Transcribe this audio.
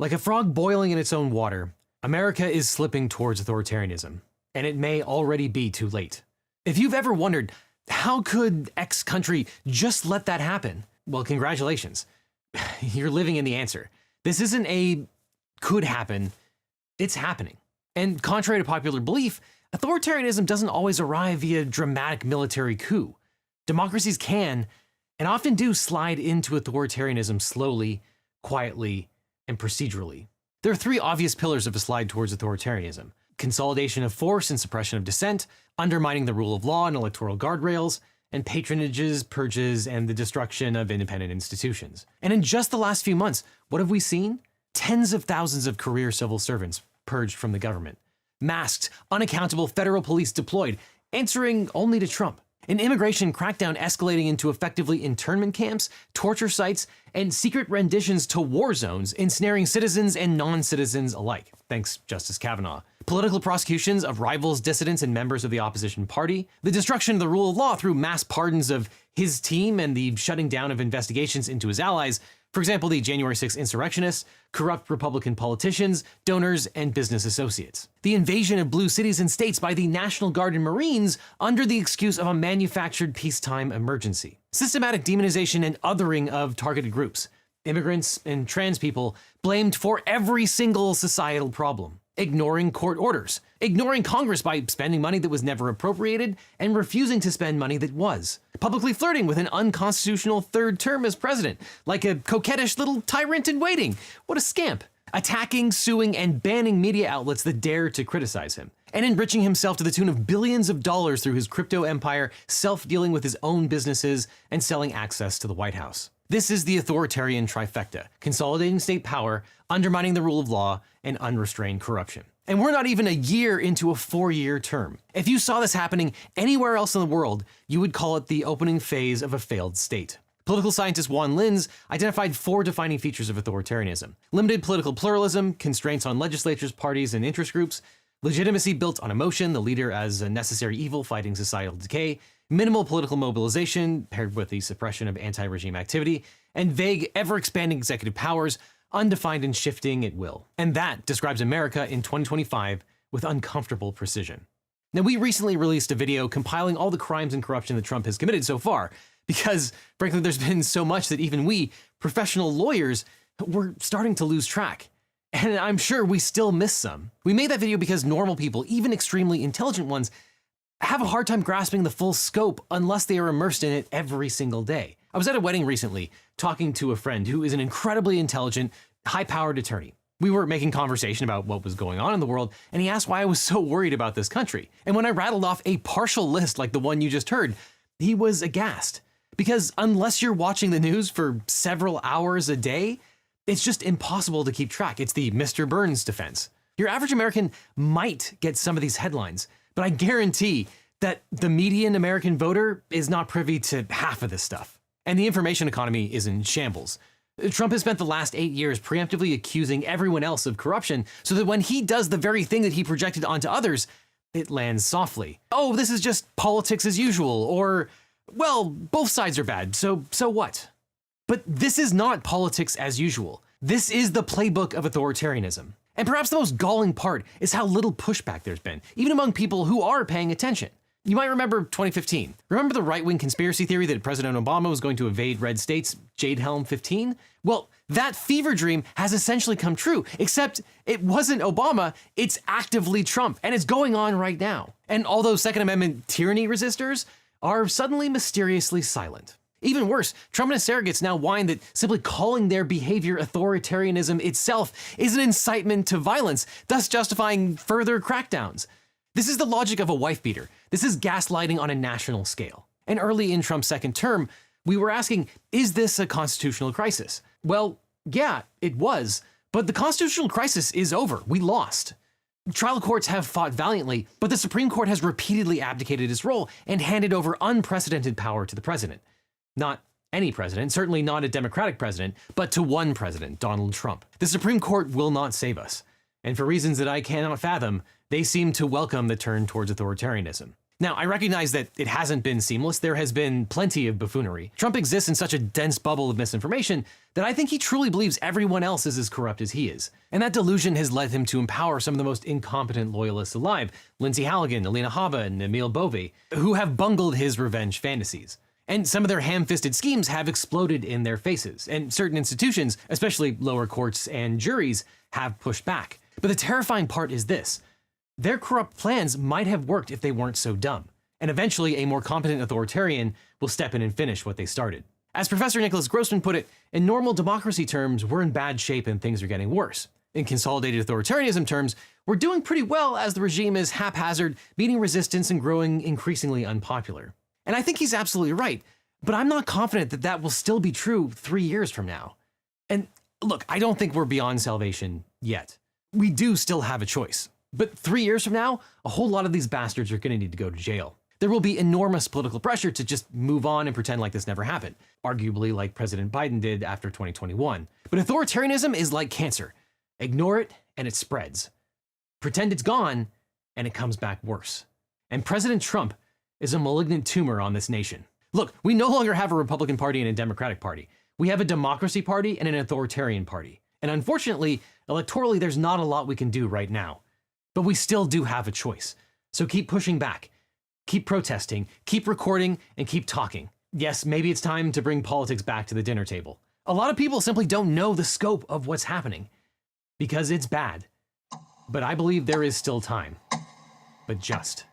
Like a frog boiling in its own water, America is slipping towards authoritarianism, and it may already be too late. If you've ever wondered, how could X country just let that happen? Well, congratulations. You're living in the answer. This isn't a could happen, it's happening. And contrary to popular belief, authoritarianism doesn't always arrive via dramatic military coup. Democracies can, and often do, slide into authoritarianism slowly, quietly, and procedurally. There are three obvious pillars of a slide towards authoritarianism: consolidation of force and suppression of dissent, undermining the rule of law and electoral guardrails, and patronages, purges, and the destruction of independent institutions. And in just the last few months, what have we seen? Tens of thousands of career civil servants purged from the government. Masked, unaccountable federal police deployed, answering only to Trump. An immigration crackdown escalating into effectively internment camps, torture sites, and secret renditions to war zones, ensnaring citizens and non-citizens alike. Thanks, Justice Kavanaugh. Political prosecutions of rivals, dissidents, and members of the opposition party. The destruction of the rule of law through mass pardons of his team and the shutting down of investigations into his allies. For example, the January 6th insurrectionists, corrupt Republican politicians, donors, and business associates. The invasion of blue cities and states by the National Guard and Marines under the excuse of a manufactured peacetime emergency. Systematic demonization and othering of targeted groups. Immigrants and trans people blamed for every single societal problem. Ignoring court orders. Ignoring Congress by spending money that was never appropriated and refusing to spend money that was. Publicly flirting with an unconstitutional third term as president, like a coquettish little tyrant in waiting. What a scamp. Attacking, suing, and banning media outlets that dare to criticize him. And enriching himself to the tune of billions of dollars through his crypto empire, self-dealing with his own businesses, and selling access to the White House. This is the authoritarian trifecta: consolidating state power, undermining the rule of law, and unrestrained corruption. And we're not even a year into a 4-year term. If you saw this happening anywhere else in the world, you would call it the opening phase of a failed state. Political scientist Juan Linz identified 4 defining features of authoritarianism: limited political pluralism, constraints on legislatures, parties, and interest groups, legitimacy built on emotion, the leader as a necessary evil fighting societal decay, minimal political mobilization paired with the suppression of anti-regime activity, and vague, ever-expanding executive powers, undefined and shifting at will. And that describes America in 2025 with uncomfortable precision. Now, we recently released a video compiling all the crimes and corruption that Trump has committed so far, because frankly, there's been so much that even we, professional lawyers, we're starting to lose track. And I'm sure we still miss some. We made that video because normal people, even extremely intelligent ones, have a hard time grasping the full scope unless they are immersed in it every single day. I was at a wedding recently talking to a friend who is an incredibly intelligent, high-powered attorney. We were making conversation about what was going on in the world, and he asked why I was so worried about this country. And when I rattled off a partial list like the one you just heard, he was aghast. Because unless you're watching the news for several hours a day, it's just impossible to keep track. It's the Mr. Burns defense. Your average American might get some of these headlines, but I guarantee that the median American voter is not privy to half of this stuff. And the information economy is in shambles. Trump has spent the last 8 years preemptively accusing everyone else of corruption so that when he does the very thing that he projected onto others, it lands softly. Oh, this is just politics as usual, or, well, both sides are bad, so what? But this is not politics as usual. This is the playbook of authoritarianism. And perhaps the most galling part is how little pushback there's been, even among people who are paying attention. You might remember 2015. Remember the right-wing conspiracy theory that President Obama was going to invade red states, Jade Helm 15? Well, that fever dream has essentially come true, except it wasn't Obama, it's actively Trump, and it's going on right now. And all those Second Amendment tyranny resistors are suddenly mysteriously silent. Even worse, Trump and his surrogates now whine that simply calling their behavior authoritarianism itself is an incitement to violence, thus justifying further crackdowns. This is the logic of a wife beater. This is gaslighting on a national scale. And early in Trump's second term, we were asking, is this a constitutional crisis? Well, yeah, it was, but the constitutional crisis is over. We lost. Trial courts have fought valiantly, but the Supreme Court has repeatedly abdicated its role and handed over unprecedented power to the president. Not any president, certainly not a Democratic president, but to one president, Donald Trump. The Supreme Court will not save us. And for reasons that I cannot fathom, they seem to welcome the turn towards authoritarianism. Now, I recognize that it hasn't been seamless. There has been plenty of buffoonery. Trump exists in such a dense bubble of misinformation that I think he truly believes everyone else is as corrupt as he is. And that delusion has led him to empower some of the most incompetent loyalists alive, Lindsey Halligan, Alina Habba, and Emil Bove, who have bungled his revenge fantasies. And some of their ham-fisted schemes have exploded in their faces, and certain institutions, especially lower courts and juries, have pushed back. But the terrifying part is this. Their corrupt plans might have worked if they weren't so dumb, and eventually a more competent authoritarian will step in and finish what they started. As Professor Nicholas Grossman put it, in normal democracy terms, we're in bad shape and things are getting worse. In consolidated authoritarianism terms, we're doing pretty well as the regime is haphazard, meeting resistance and growing increasingly unpopular. And I think he's absolutely right, but I'm not confident that that will still be true 3 years from now. And look, I don't think we're beyond salvation yet. We do still have a choice. But 3 years from now, a whole lot of these bastards are going to need to go to jail. There will be enormous political pressure to just move on and pretend like this never happened, arguably like President Biden did after 2021. But authoritarianism is like cancer. Ignore it and it spreads. Pretend it's gone and it comes back worse. And President Trump is a malignant tumor on this nation. Look, we no longer have a Republican Party and a Democratic Party. We have a democracy party and an authoritarian party. And unfortunately, electorally, there's not a lot we can do right now. But we still do have a choice. So keep pushing back, keep protesting, keep recording, and keep talking. Yes, maybe it's time to bring politics back to the dinner table. A lot of people simply don't know the scope of what's happening because it's bad. But I believe there is still time, but just.